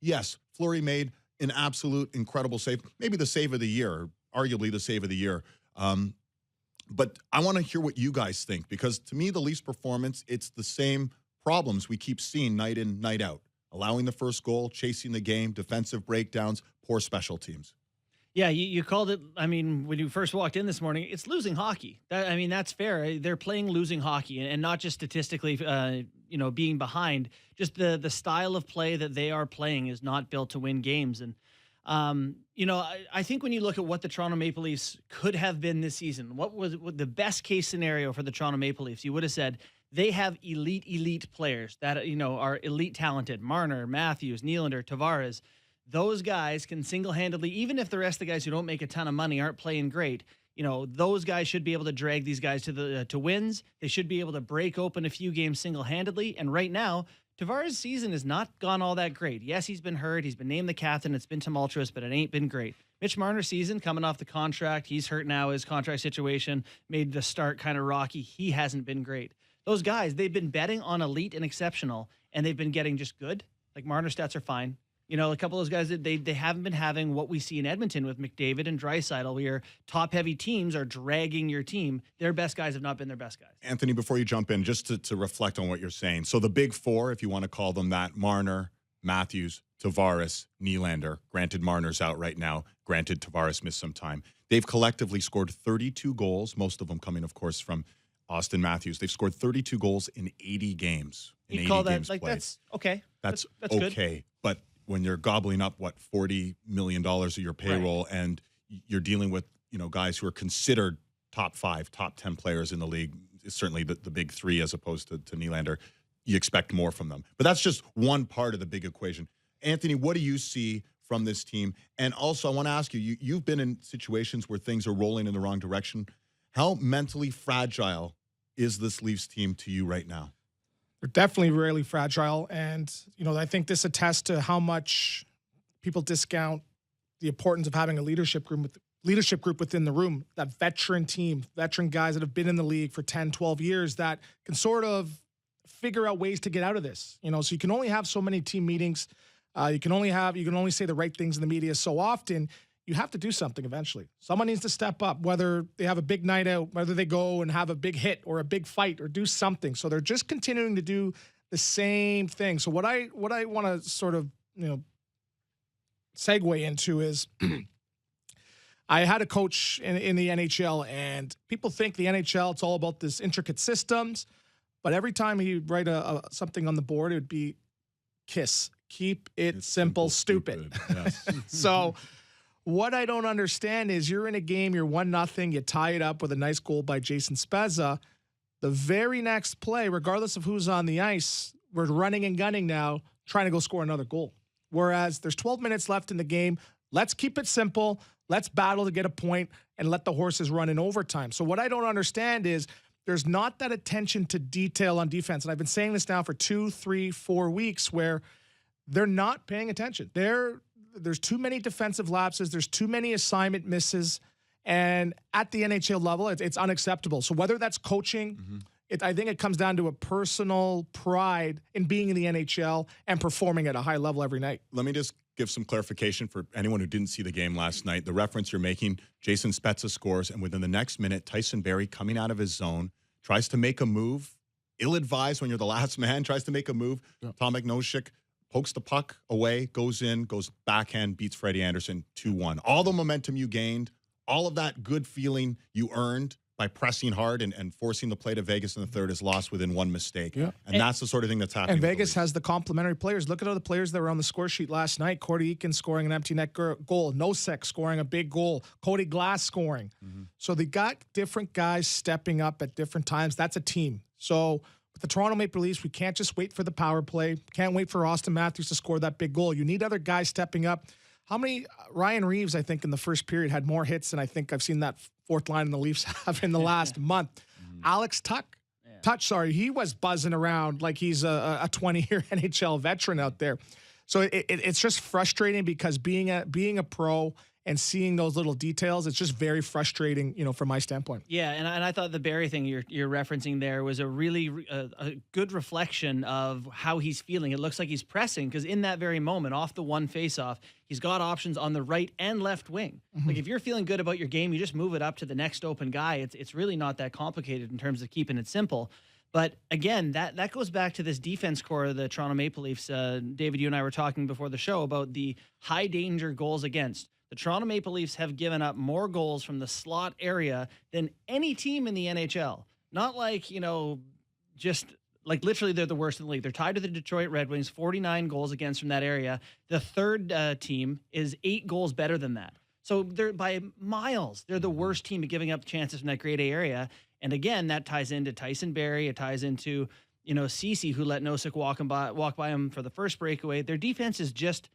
yes, Fleury made an absolute incredible save, maybe the save of the year, arguably the save of the year. But I want to hear what you guys think, because to me, the Leafs' performance, it's the same problems we keep seeing night in, night out. Allowing the first goal, chasing the game, defensive breakdowns, poor special teams. Yeah, you called it. I mean, when you first walked in this morning, it's losing hockey. That's fair. They're playing losing hockey, and not just statistically, being behind. Just the style of play that they are playing is not built to win games. And I think when you look at what the Toronto Maple Leafs could have been this season, what the best case scenario for the Toronto Maple Leafs? You would have said they have elite players that are elite talented. Marner, Matthews, Nylander, Tavares. Those guys can single-handedly, even if the rest of the guys who don't make a ton of money aren't playing great, those guys should be able to drag these guys to wins. They should be able to break open a few games single-handedly. And right now, Tavares' season has not gone all that great. Yes, he's been hurt. He's been named the captain. It's been tumultuous, but it ain't been great. Mitch Marner's season, coming off the contract, he's hurt now. His contract situation made the start kind of rocky. He hasn't been great. Those guys, they've been betting on elite and exceptional, and they've been getting just good. Like, Marner stats are fine. A couple of those guys, they haven't been having what we see in Edmonton with McDavid and Draisaitl, where top-heavy teams are dragging your team. Their best guys have not been their best guys. Anthony, before you jump in, just to reflect on what you're saying. So the big four, if you want to call them that, Marner, Matthews, Tavares, Nylander. Granted, Marner's out right now. Granted, Tavares missed some time. They've collectively scored 32 goals, most of them coming, of course, from Austin Matthews. They've scored 32 goals in 80 games. You call that, like, played. That's okay. That's okay. Good. But when you're gobbling up, $40 million of your payroll, right, and you're dealing with, guys who are considered top 5, top 10 players in the league, certainly the big three as opposed to Nylander, you expect more from them. But that's just one part of the big equation. Anthony, what do you see from this team? And also, I want to ask you, you've been in situations where things are rolling in the wrong direction. How mentally fragile is this Leafs team to you right now? They're definitely really fragile. And, I think this attests to how much people discount the importance of having a leadership group within the room, that veteran team, veteran guys that have been in the league for 10, 12 years that can sort of figure out ways to get out of this. So you can only have so many team meetings. You can only say the right things in the media so often. You have to do something eventually. Someone needs to step up, whether they have a big night out, whether they go and have a big hit or a big fight or do something. So they're just continuing to do the same thing. So what I want to sort of, segue into is I had a coach in the NHL, and people think the NHL, it's all about this intricate systems. But every time he'd write something on the board, it would be KISS. Keep it simple, stupid. Yes. So what I don't understand is you're in a game, you're 1-0, you tie it up with a nice goal by Jason Spezza. The very next play, regardless of who's on the ice, we're running and gunning now, trying to go score another goal. Whereas there's 12 minutes left in the game. Let's keep it simple. Let's battle to get a point and let the horses run in overtime. So what I don't understand is there's not that attention to detail on defense. And I've been saying this now for 2, 3, 4 weeks where they're not paying attention. There's too many defensive lapses. There's too many assignment misses. And at the NHL level, it's unacceptable. So whether that's coaching, I think it comes down to a personal pride in being in the NHL and performing at a high level every night. Let me just give some clarification for anyone who didn't see the game last night. The reference you're making, Jason Spezza scores, and within the next minute, Tyson Barrie, coming out of his zone, tries to make a move, ill-advised when you're the last man, tries to make a move. Yeah. Tom Magnoshik pokes the puck away, goes in, goes backhand, beats Freddie Anderson 2-1. All the momentum you gained, all of that good feeling you earned by pressing hard and forcing the play to Vegas in the third is lost within one mistake. Yeah. And that's the sort of thing that's happening. And Vegas has the complementary players. Look at all the players that were on the score sheet last night. Cordy Eakin scoring an empty net goal. Nosek scoring a big goal. Cody Glass scoring. So they got different guys stepping up at different times. That's a team. So with the Toronto Maple Leafs, we can't just wait for the power play. Can't wait for Austin Matthews to score that big goal. You need other guys stepping up. How many Ryan Reeves, I think, in the first period had more hits than I think I've seen that fourth line in the Leafs have in the last month. Alex Touch, he was buzzing around like he's a 20-year NHL veteran out there. So it's just frustrating because being a pro and seeing those little details, it's just very frustrating, from my standpoint. Yeah, and I thought the Barry thing you're referencing there was a really a good reflection of how he's feeling. It looks like he's pressing because in that very moment, off the one faceoff, he's got options on the right and left wing. Like if you're feeling good about your game, you just move it up to the next open guy. It's really not that complicated in terms of keeping it simple. But again, that goes back to this defense core of the Toronto Maple Leafs. David, you and I were talking before the show about the high danger goals against. The Toronto Maple Leafs have given up more goals from the slot area than any team in the NHL. Not like, just like literally they're the worst in the league. They're tied to the Detroit Red Wings, 49 goals against from that area. The third team is 8 goals better than that. So they're by miles, they're the worst team at giving up chances from that grade A area. And again, that ties into Tyson Barrie. It ties into, Ceci, who let Nosek walk by him for the first breakaway. Their defense is just,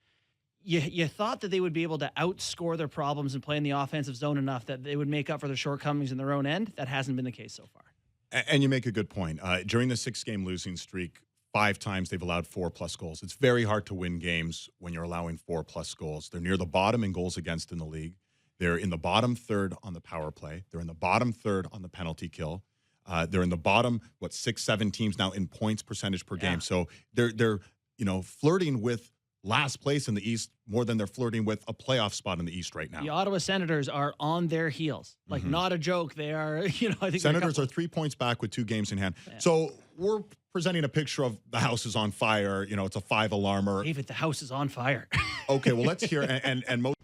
you thought that they would be able to outscore their problems and play in the offensive zone enough that they would make up for their shortcomings in their own end. That hasn't been the case so far. And you make a good point. During the 6-game losing streak, 5 times they've allowed 4+ goals. It's very hard to win games when you're allowing 4+ goals. They're near the bottom in goals against in the league. They're in the bottom third on the power play. They're in the bottom third on the penalty kill. They're in the bottom, 6-7 teams now in points percentage per game. So they're flirting with last place in the East more than they're flirting with a playoff spot in the East right now. The Ottawa Senators are on their heels. Like, not a joke. They are, I think Senators are 3 points back with 2 games in hand. Yeah. So we're presenting a picture of the house is on fire. It's a 5 alarmer. David, the house is on fire. Okay, well, let's hear. And most